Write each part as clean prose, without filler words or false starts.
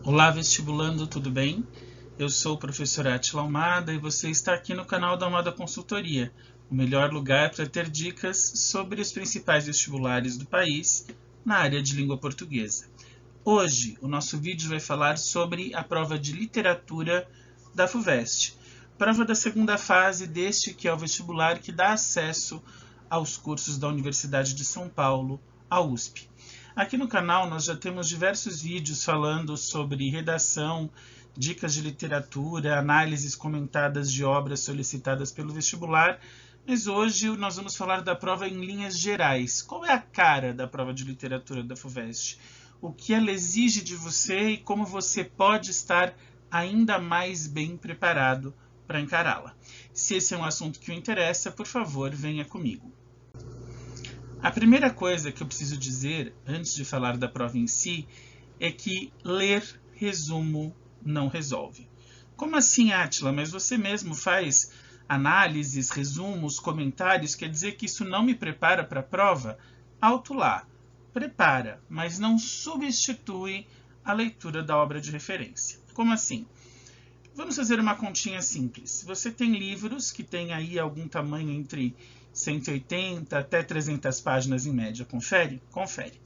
Olá, vestibulando, tudo bem? Eu sou o professor Átila Almada e você está aqui no canal da Almada Consultoria, o melhor lugar para ter dicas sobre os principais vestibulares do país na área de língua portuguesa. Hoje, o nosso vídeo vai falar sobre a prova de literatura da FUVEST, prova da segunda fase deste que é o vestibular que dá acesso aos cursos da Universidade de São Paulo, a USP. Aqui no canal nós já temos diversos vídeos falando sobre redação, dicas de literatura, análises comentadas de obras solicitadas pelo vestibular, mas hoje nós vamos falar da prova em linhas gerais. Qual é a cara da prova de literatura da FUVEST? O que ela exige de você e como você pode estar ainda mais bem preparado para encará-la. Se esse é um assunto que o interessa, por favor, venha comigo. A primeira coisa que eu preciso dizer, antes de falar da prova em si, é que ler resumo não resolve. Como assim, Átila? Mas você mesmo faz análises, resumos, comentários, quer dizer que isso não me prepara para a prova? Alto lá, prepara, mas não substitui a leitura da obra de referência. Como assim? Vamos fazer uma continha simples. Você tem livros que têm aí algum tamanho entre 180 até 300 páginas em média. Confere? Confere.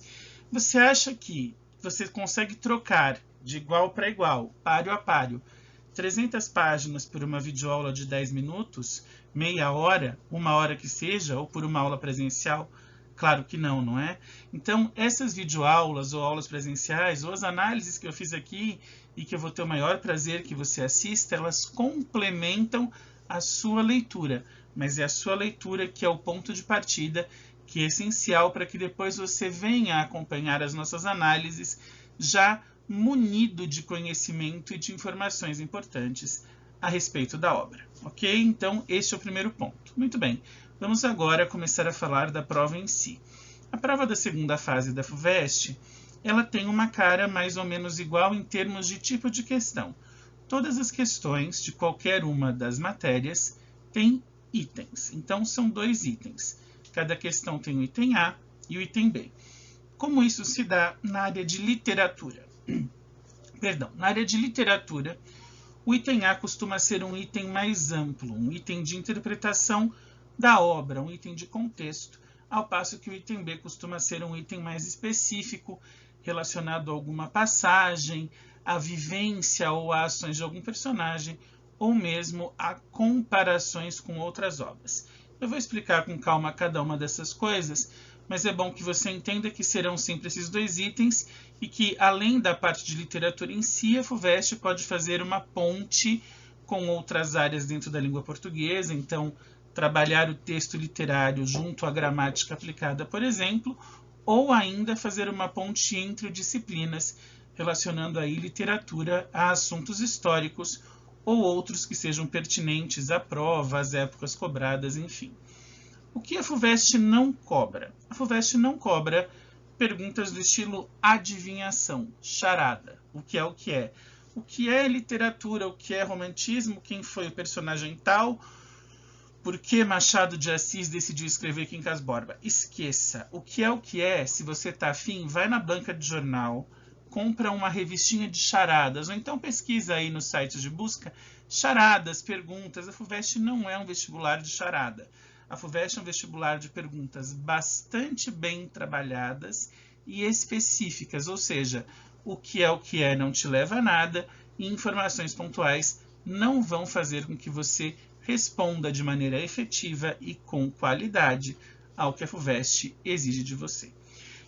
Você acha que você consegue trocar de igual para igual, páreo a páreo, 300 páginas por uma videoaula de 10 minutos, meia hora, uma hora que seja, ou por uma aula presencial? Claro que não, não é? Então, essas videoaulas ou aulas presenciais, ou as análises que eu fiz aqui e que eu vou ter o maior prazer que você assista, elas complementam a sua leitura, mas é a sua leitura que é o ponto de partida, que é essencial para que depois você venha acompanhar as nossas análises já munido de conhecimento e de informações importantes a respeito da obra, ok? Então, este é o primeiro ponto. Muito bem, vamos agora começar a falar da prova em si. A prova da segunda fase da FUVEST, ela tem uma cara mais ou menos igual em termos de tipo de questão. Todas as questões de qualquer uma das matérias têm itens. Então, são 2 itens. Cada questão tem o item A e o item B. Como isso se dá na área de literatura? Perdão, na área de literatura, o item A costuma ser um item mais amplo, um item de interpretação da obra, um item de contexto, ao passo que o item B costuma ser um item mais específico, relacionado a alguma passagem, a vivência ou a ações de algum personagem, ou mesmo a comparações com outras obras. Eu vou explicar com calma cada uma dessas coisas, mas é bom que você entenda que serão sempre esses 2 itens e que, além da parte de literatura em si, a FUVEST pode fazer uma ponte com outras áreas dentro da língua portuguesa, então trabalhar o texto literário junto à gramática aplicada, por exemplo, ou ainda fazer uma ponte entre disciplinas, relacionando aí literatura a assuntos históricos ou outros que sejam pertinentes à prova, às épocas cobradas, enfim. O que a FUVEST não cobra? A FUVEST não cobra perguntas do estilo adivinhação, charada, o que é o que é. O que é literatura, o que é romantismo, quem foi o personagem tal, por que Machado de Assis decidiu escrever Quincas Borba? Esqueça. O que é, se você está afim, vai na banca de jornal, compra uma revistinha de charadas, ou então pesquisa aí nos sites de busca, charadas, perguntas. A FUVEST não é um vestibular de charada. A FUVEST é um vestibular de perguntas bastante bem trabalhadas e específicas, ou seja, o que é não te leva a nada e informações pontuais não vão fazer com que você responda de maneira efetiva e com qualidade ao que a FUVEST exige de você.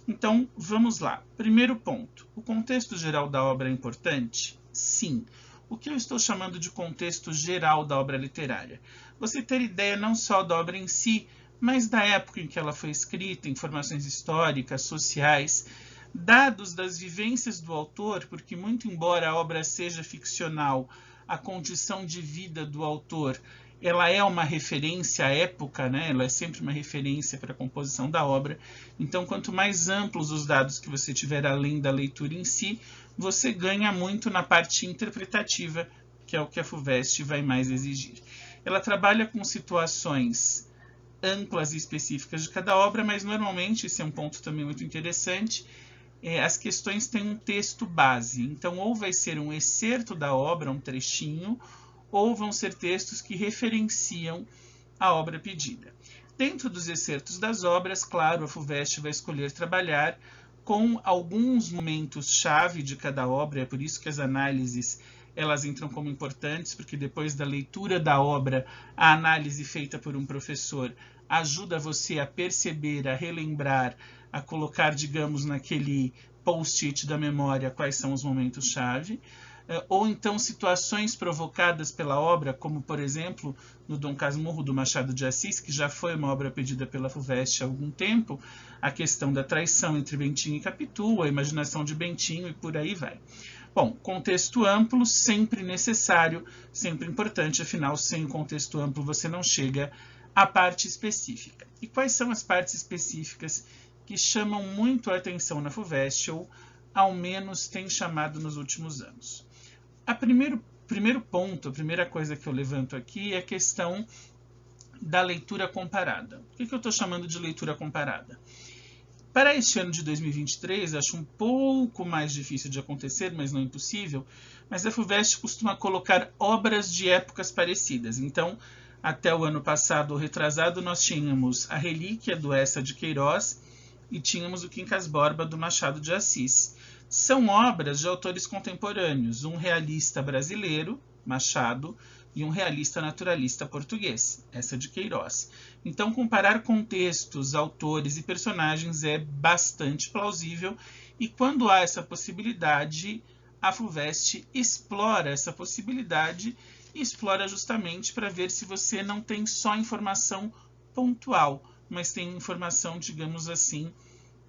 Então, vamos lá. Primeiro ponto. O contexto geral da obra é importante? Sim. O que eu estou chamando de contexto geral da obra literária? Você ter ideia não só da obra em si, mas da época em que ela foi escrita, informações históricas, sociais, dados das vivências do autor, porque muito embora a obra seja ficcional, a condição de vida do autor, ela é uma referência à época, né? Ela é sempre uma referência para a composição da obra. Então, quanto mais amplos os dados que você tiver além da leitura em si, você ganha muito na parte interpretativa, que é o que a FUVEST vai mais exigir. Ela trabalha com situações amplas e específicas de cada obra, mas normalmente, esse é um ponto também muito interessante, as questões têm um texto base. Então, ou vai ser um excerto da obra, um trechinho, ou vão ser textos que referenciam a obra pedida. Dentro dos excertos das obras, claro, a FUVEST vai escolher trabalhar com alguns momentos-chave de cada obra, é por isso que as análises elas entram como importantes, porque depois da leitura da obra, a análise feita por um professor ajuda você a perceber, a relembrar, a colocar, digamos, naquele post-it da memória quais são os momentos-chave, ou então situações provocadas pela obra, como, por exemplo, no Dom Casmurro, do Machado de Assis, que já foi uma obra pedida pela FUVEST há algum tempo, a questão da traição entre Bentinho e Capitu, a imaginação de Bentinho e por aí vai. Bom, contexto amplo, sempre necessário, sempre importante, afinal, sem contexto amplo você não chega à parte específica. E quais são as partes específicas que chamam muito a atenção na FUVEST, ou ao menos têm chamado nos últimos anos? Primeiro ponto, a primeira coisa que eu levanto aqui é a questão da leitura comparada. Por que eu estou chamando de leitura comparada? Para este ano de 2023, acho um pouco mais difícil de acontecer, mas não impossível, mas a FUVEST costuma colocar obras de épocas parecidas. Então, até o ano passado ou retrasado, nós tínhamos a Relíquia do Eça de Queiroz e tínhamos o Quincas Borba do Machado de Assis. São obras de autores contemporâneos, um realista brasileiro, Machado, e um realista naturalista português, Eça de Queiroz. Então, comparar contextos, autores e personagens é bastante plausível, e quando há essa possibilidade, a FUVEST explora essa possibilidade e explora justamente para ver se você não tem só informação pontual, mas tem informação, digamos assim,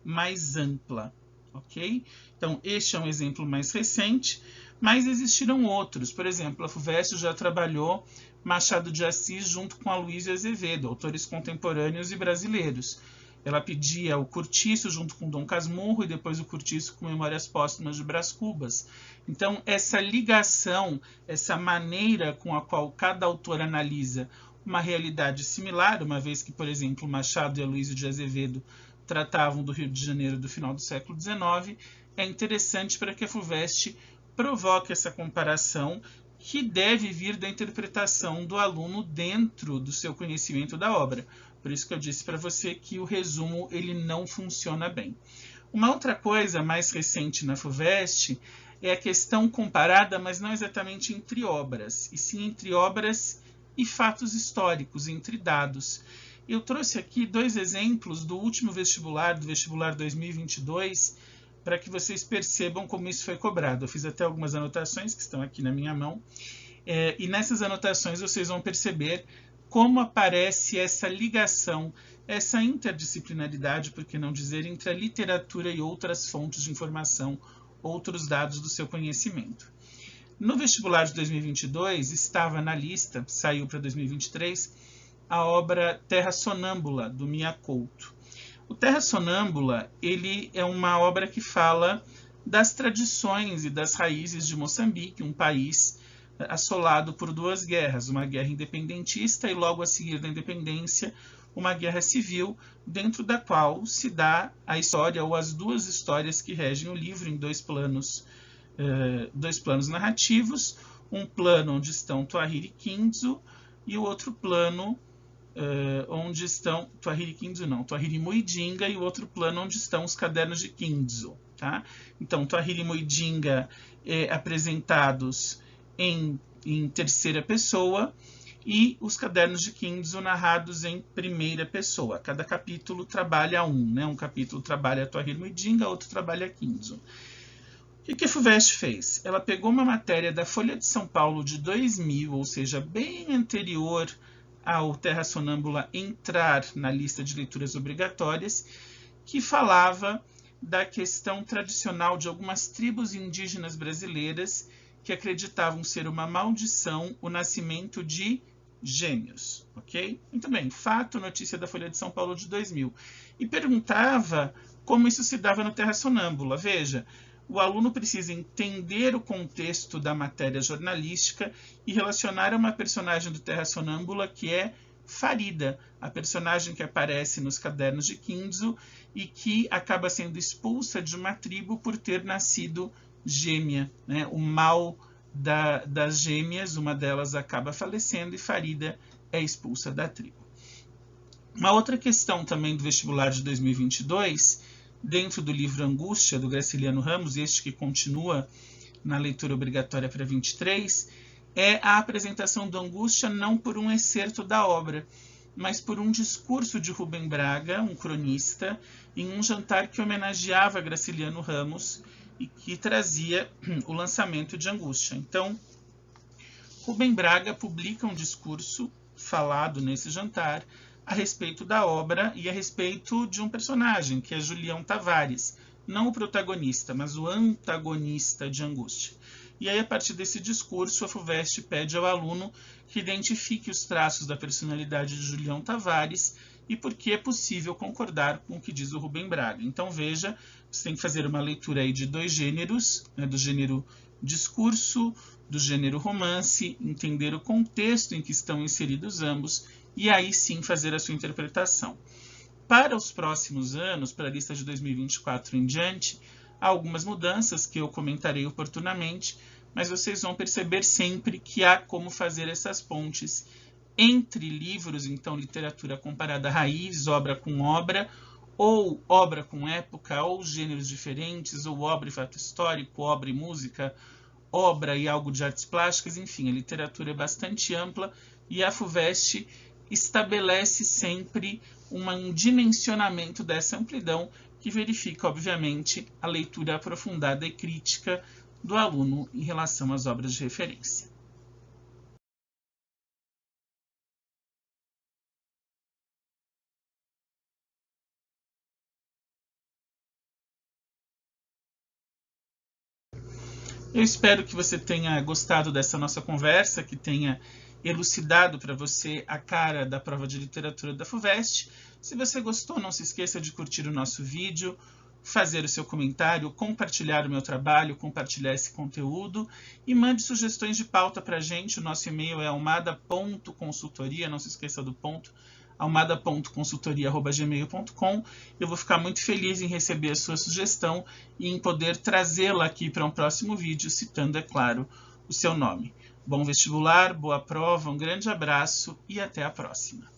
mais ampla. Ok? Então, este é um exemplo mais recente, mas existiram outros. Por exemplo, a FUVEST já trabalhou Machado de Assis junto com Aloysio Azevedo, autores contemporâneos e brasileiros. Ela pedia o Curtiço junto com Dom Casmurro e depois o Curtiço com Memórias Póstumas de Brás Cubas. Então, essa ligação, essa maneira com a qual cada autor analisa uma realidade similar, uma vez que, por exemplo, Machado e Aloysio de Azevedo tratavam do Rio de Janeiro do final do século XIX, é interessante para que a FUVEST provoque essa comparação que deve vir da interpretação do aluno dentro do seu conhecimento da obra. Por isso que eu disse para você que o resumo ele não funciona bem. Uma outra coisa mais recente na FUVEST é a questão comparada, mas não exatamente entre obras, e sim entre obras e fatos históricos, entre dados. Eu trouxe aqui dois exemplos do último vestibular, do vestibular 2022, para que vocês percebam como isso foi cobrado. Eu fiz até algumas anotações que estão aqui na minha mão, e nessas anotações vocês vão perceber como aparece essa ligação, essa interdisciplinaridade, por que não dizer, entre a literatura e outras fontes de informação, outros dados do seu conhecimento. No vestibular de 2022, estava na lista, saiu para 2023, a obra Terra Sonâmbula, do Mia Couto. O Terra Sonâmbula ele é uma obra que fala das tradições e das raízes de Moçambique, um país assolado por duas guerras, uma guerra independentista e logo a seguir da independência, uma guerra civil, dentro da qual se dá a história ou as duas histórias que regem o livro em dois planos narrativos, um plano onde estão Tuahiri Kinzo e o outro plano onde estão Tuahiri Muidinga e o outro plano onde estão os cadernos de Kinzo. Tá? Então, Tuahiri Muidinga apresentados em terceira pessoa e os cadernos de Kinzo narrados em primeira pessoa. Cada capítulo trabalha um, né? Um capítulo trabalha Tuahiri Muidinga, outro trabalha Kinzo. O que a FUVEST fez? Ela pegou uma matéria da Folha de São Paulo de 2000, ou seja, bem anterior ao Terra Sonâmbula entrar na lista de leituras obrigatórias, que falava da questão tradicional de algumas tribos indígenas brasileiras que acreditavam ser uma maldição o nascimento de gêmeos. Ok? Muito bem, fato, notícia da Folha de São Paulo de 2000. E perguntava como isso se dava no Terra Sonâmbula. Veja, o aluno precisa entender o contexto da matéria jornalística e relacionar a uma personagem do Terra Sonâmbula que é Farida, a personagem que aparece nos cadernos de Kinzo e que acaba sendo expulsa de uma tribo por ter nascido gêmea, né? O mal das gêmeas, uma delas acaba falecendo e Farida é expulsa da tribo. Uma outra questão também do vestibular de 2022, dentro do livro Angústia, do Graciliano Ramos, este que continua na leitura obrigatória para 23, é a apresentação do Angústia não por um excerto da obra, mas por um discurso de Rubem Braga, um cronista, em um jantar que homenageava Graciliano Ramos e que trazia o lançamento de Angústia. Então, Rubem Braga publica um discurso falado nesse jantar a respeito da obra e a respeito de um personagem, que é Julião Tavares, não o protagonista, mas o antagonista de Angústia. E aí, a partir desse discurso, a FUVEST pede ao aluno que identifique os traços da personalidade de Julião Tavares e por que é possível concordar com o que diz o Rubem Braga. Então, veja, você tem que fazer uma leitura aí de dois gêneros, né, do gênero discurso, do gênero romance, entender o contexto em que estão inseridos ambos e aí sim fazer a sua interpretação. Para os próximos anos, para a lista de 2024 em diante, há algumas mudanças que eu comentarei oportunamente, mas vocês vão perceber sempre que há como fazer essas pontes entre livros, então literatura comparada raiz, obra com obra, ou obra com época, ou gêneros diferentes, ou obra e fato histórico, obra e música, obra e algo de artes plásticas, enfim, a literatura é bastante ampla e a FUVEST estabelece sempre um dimensionamento dessa amplidão que verifica, obviamente, a leitura aprofundada e crítica do aluno em relação às obras de referência. Eu espero que você tenha gostado dessa nossa conversa, que tenha elucidado para você a cara da prova de literatura da FUVEST. Se você gostou, não se esqueça de curtir o nosso vídeo, fazer o seu comentário, compartilhar o meu trabalho, compartilhar esse conteúdo e mande sugestões de pauta para a gente. O nosso e-mail é almada.consultoria, não se esqueça do ponto, almada.consultoria@gmail.com. Eu vou ficar muito feliz em receber a sua sugestão e em poder trazê-la aqui para um próximo vídeo, citando, é claro, o seu nome. Bom vestibular, boa prova, um grande abraço e até a próxima.